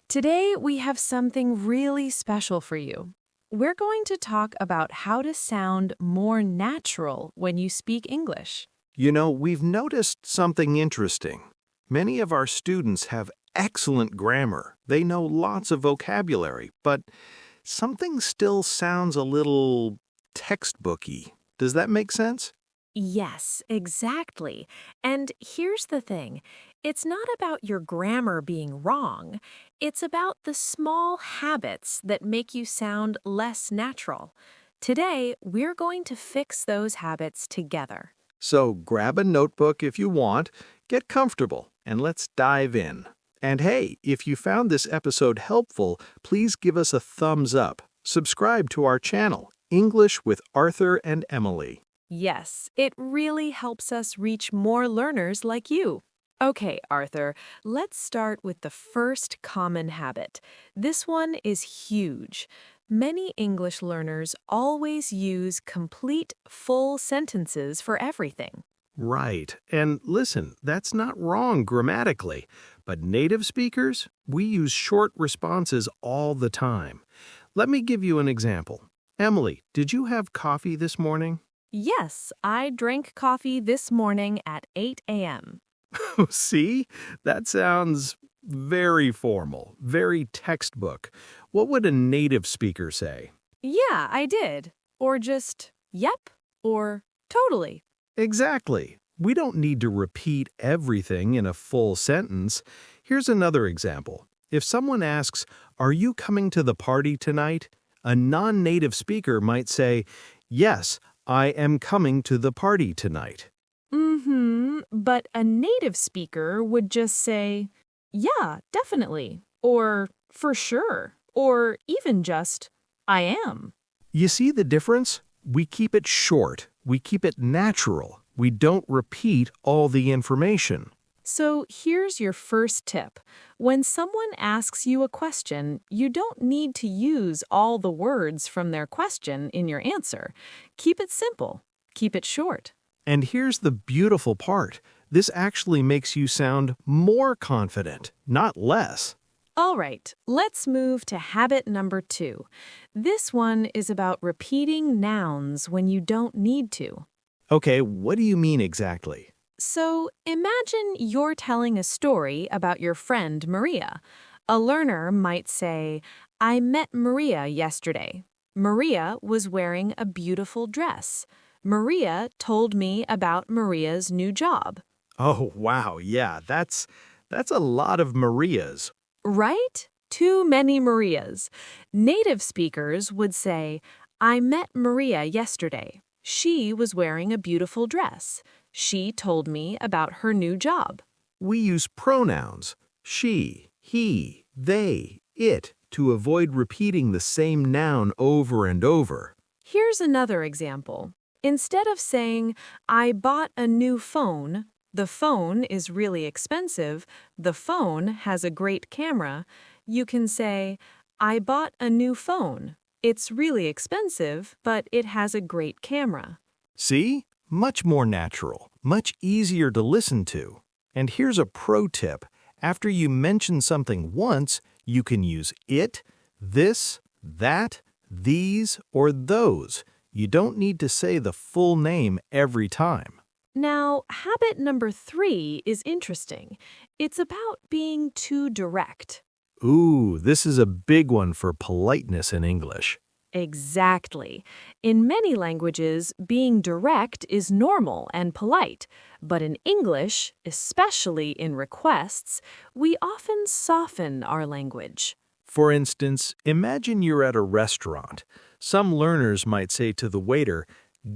Today, we have something really special for you. We're going to talk about how to sound more natural when you speak English. We've noticed something interesting. Many of our students have excellent grammar. They know lots of vocabulary, but something still sounds a little textbooky. Does that make sense? Yes, exactly. And here's the thing, it's not about your grammar being wrong. It's about the small habits that make you sound less natural. Today, we're going to fix those habits together. So grab a notebook if you want, get comfortable, and let's dive in. And hey, if you found this episode helpful, please give us a thumbs up. Subscribe to our channel, English with Arthur and Emily. Yes, it really helps us reach more learners like you. Okay, Arthur, let's start with the first common habit. This one is huge. Many English learners always use complete, full sentences for everything. Right. And listen, that's not wrong grammatically, but native speakers, we use short responses all the time. Let me give you an example. Emily, did you have coffee this morning? Yes, I drank coffee this morning at 8 a.m. See? That sounds very formal, very textbook. What would a native speaker say? Yeah, I did. Or just, yep, or totally. Exactly. We don't need to repeat everything in a full sentence. Here's another example. If someone asks, "Are you coming to the party tonight?" a non-native speaker might say, "Yes, I am coming to the party tonight." But a native speaker would just say, yeah, definitely, or for sure, or even just, I am. You see the difference? We keep it short. We keep it natural. We don't repeat all the information. So here's your first tip. When someone asks you a question, you don't need to use all the words from their question in your answer. Keep it simple. Keep it short. And here's the beautiful part. This actually makes you sound more confident, not less. All right, let's move to habit number 2. This one is about repeating nouns when you don't need to. Okay, what do you mean exactly? So imagine you're telling a story about your friend Maria. A learner might say, I met Maria yesterday. Maria was wearing a beautiful dress. Maria told me about Maria's new job. Oh, wow, yeah, that's a lot of Marias. Right? Too many Marias. Native speakers would say, I met Maria yesterday. She was wearing a beautiful dress. She told me about her new job. We use pronouns, she, he, they, it, to avoid repeating the same noun over and over. Here's another example. Instead of saying, I bought a new phone, the phone is really expensive, the phone has a great camera, you can say, I bought a new phone. It's really expensive, but it has a great camera. See? Much more natural, much easier to listen to. And here's a pro tip. After you mention something once, you can use it, this, that, these, or those. You don't need to say the full name every time. Now, habit number 3 is interesting. It's about being too direct. Ooh, this is a big one for politeness in English. Exactly. In many languages, being direct is normal and polite, but in English, especially in requests, we often soften our language. For instance, imagine you're at a restaurant. Some learners might say to the waiter,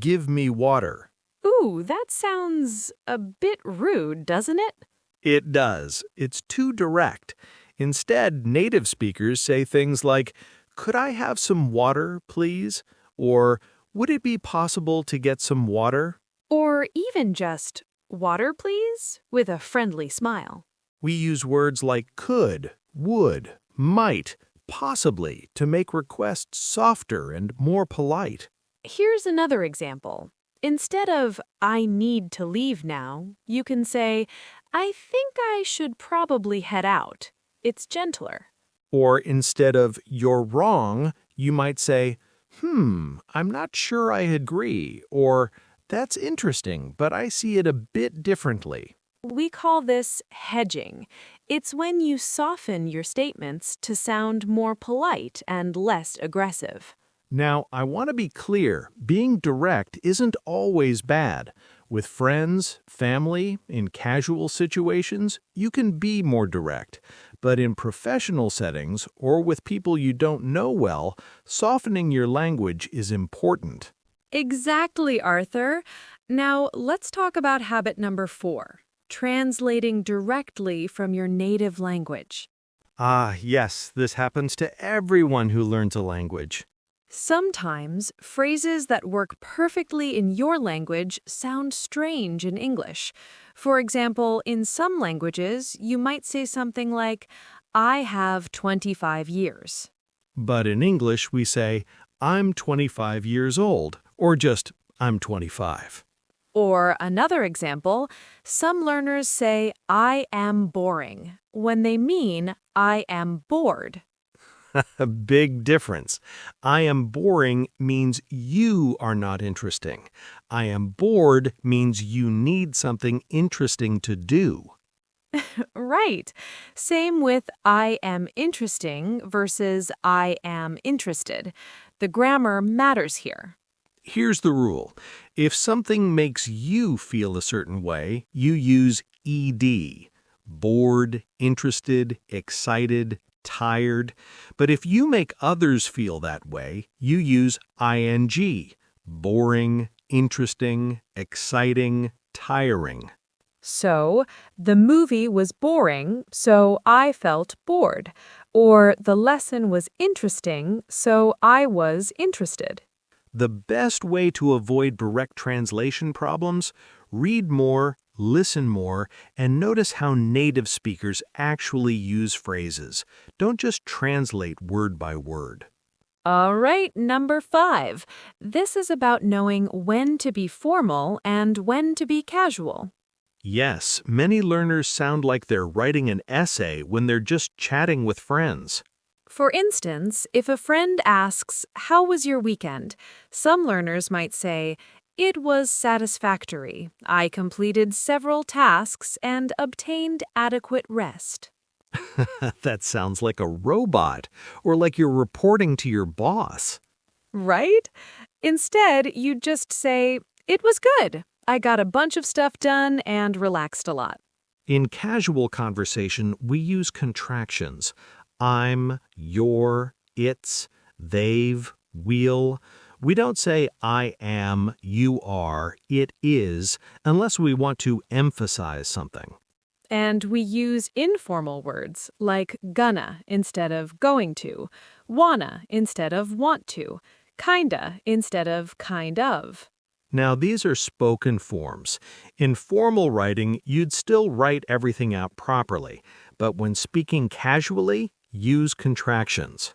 "Give me water." Ooh, that sounds a bit rude, doesn't it? It does. It's too direct. Instead, native speakers say things like, "Could I have some water, please?" Or, "Would it be possible to get some water?" Or even just, water please, with a friendly smile. We use words like could, would, might, possibly to make requests softer and more polite. Here's another example. Instead of, I need to leave now, you can say, I think I should probably head out. It's gentler. Or instead of "you're wrong," you might say, I'm not sure I agree, or "that's interesting, but I see it a bit differently." We call this hedging. It's when you soften your statements to sound more polite and less aggressive. Now, I want to be clear, being direct isn't always bad. With friends, family, in casual situations, you can be more direct. But in professional settings, or with people you don't know well, softening your language is important. Exactly, Arthur. Now, let's talk about habit number 4, translating directly from your native language. Ah, yes, this happens to everyone who learns a language. Sometimes, phrases that work perfectly in your language sound strange in English. For example, in some languages, you might say something like, I have 25 years. But in English, we say, "I'm 25 years old," or just, "I'm 25." Or another example, some learners say, I am boring, when they mean, I am bored. A big difference. "I am boring" means you are not interesting. "I am bored" means you need something interesting to do. Right. Same with I am interesting versus I am interested. The grammar matters here. Here's the rule. If something makes you feel a certain way, you use ed. Bored, interested, excited, tired. But if you make others feel that way, you use ing. Boring, interesting, exciting, tiring. So, the movie was boring, so I felt bored. Or the lesson was interesting, so I was interested. The best way to avoid direct translation problems? Read more, listen more, and notice how native speakers actually use phrases. Don't just translate word by word. All right, number 5. This is about knowing when to be formal and when to be casual. Yes, many learners sound like they're writing an essay when they're just chatting with friends. For instance, if a friend asks, How was your weekend? Some learners might say, It was satisfactory. I completed several tasks and obtained adequate rest. That sounds like a robot, or like you're reporting to your boss. Right? Instead, you just say, It was good. I got a bunch of stuff done and relaxed a lot. In casual conversation, we use contractions. I'm, your, it's, they've, we'll. We don't say I am, you are, it is, unless we want to emphasize something. And we use informal words like gonna instead of going to, wanna instead of want to, kinda instead of kind of. Now, these are spoken forms. In formal writing, you'd still write everything out properly, but when speaking casually, use contractions.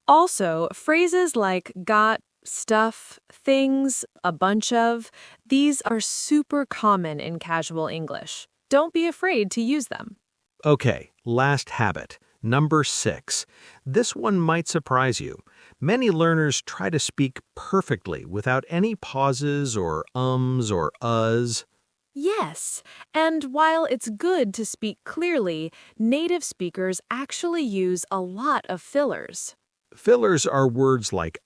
Also, phrases like got, stuff, things, a bunch of, these are super common in casual English. Don't be afraid to use them. Okay, last habit, number 6. This one might surprise you. Many learners try to speak perfectly without any pauses or ums or uhs. Yes, and while it's good to speak clearly, native speakers actually use a lot of fillers. Fillers are words like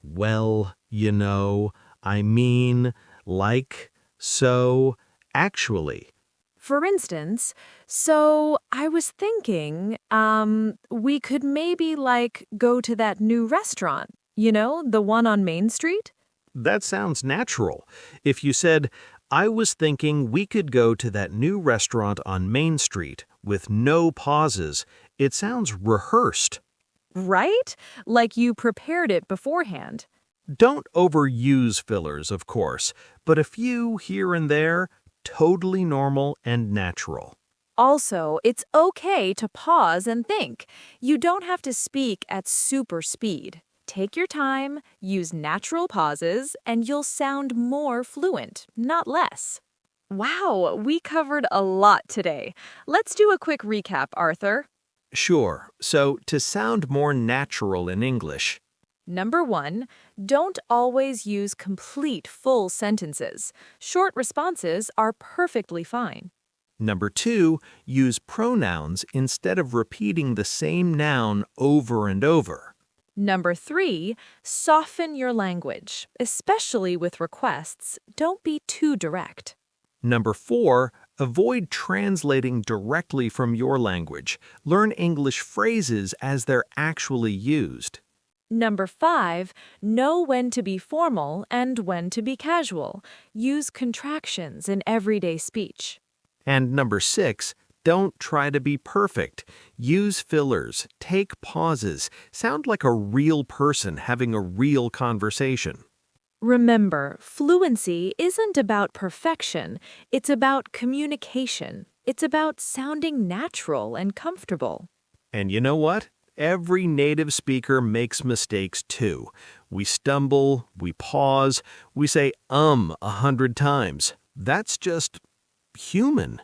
well, you know, I mean, like, so, actually. For instance, so I was thinking, we could maybe go to that new restaurant, the one on Main Street? That sounds natural. If you said, "I was thinking we could go to that new restaurant on Main Street," with no pauses, it sounds rehearsed. Right? Like you prepared it beforehand. Don't overuse fillers, of course, but a few here and there, totally normal and natural. Also, it's okay to pause and think. You don't have to speak at super speed. Take your time, use natural pauses, and you'll sound more fluent, not less. Wow, we covered a lot today. Let's do a quick recap, Arthur. Sure. So, to sound more natural in English. Number 1, don't always use complete full sentences. Short responses are perfectly fine. Number 2, use pronouns instead of repeating the same noun over and over. Number 3, soften your language, especially with requests. Don't be too direct. Number 4, avoid translating directly from your language. Learn English phrases as they're actually used. Number 5, know when to be formal and when to be casual. Use contractions in everyday speech. And number 6, don't try to be perfect. Use fillers, take pauses, sound like a real person having a real conversation. Remember, fluency isn't about perfection. It's about communication. It's about sounding natural and comfortable. And you know what? Every native speaker makes mistakes too. We stumble, we pause, we say 100 times. That's just human.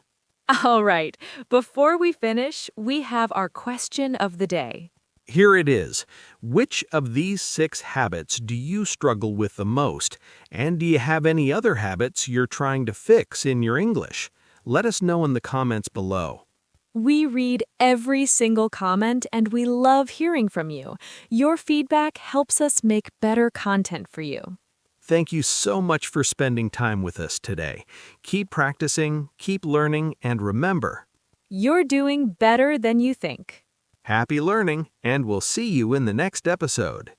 All right, before we finish, we have our question of the day. Here it is. Which of these 6 habits do you struggle with the most? And do you have any other habits you're trying to fix in your English? Let us know in the comments below. We read every single comment and we love hearing from you. Your feedback helps us make better content for you. Thank you so much for spending time with us today. Keep practicing, keep learning, and remember, You're doing better than you think. happy learning, and we'll see you in the next episode.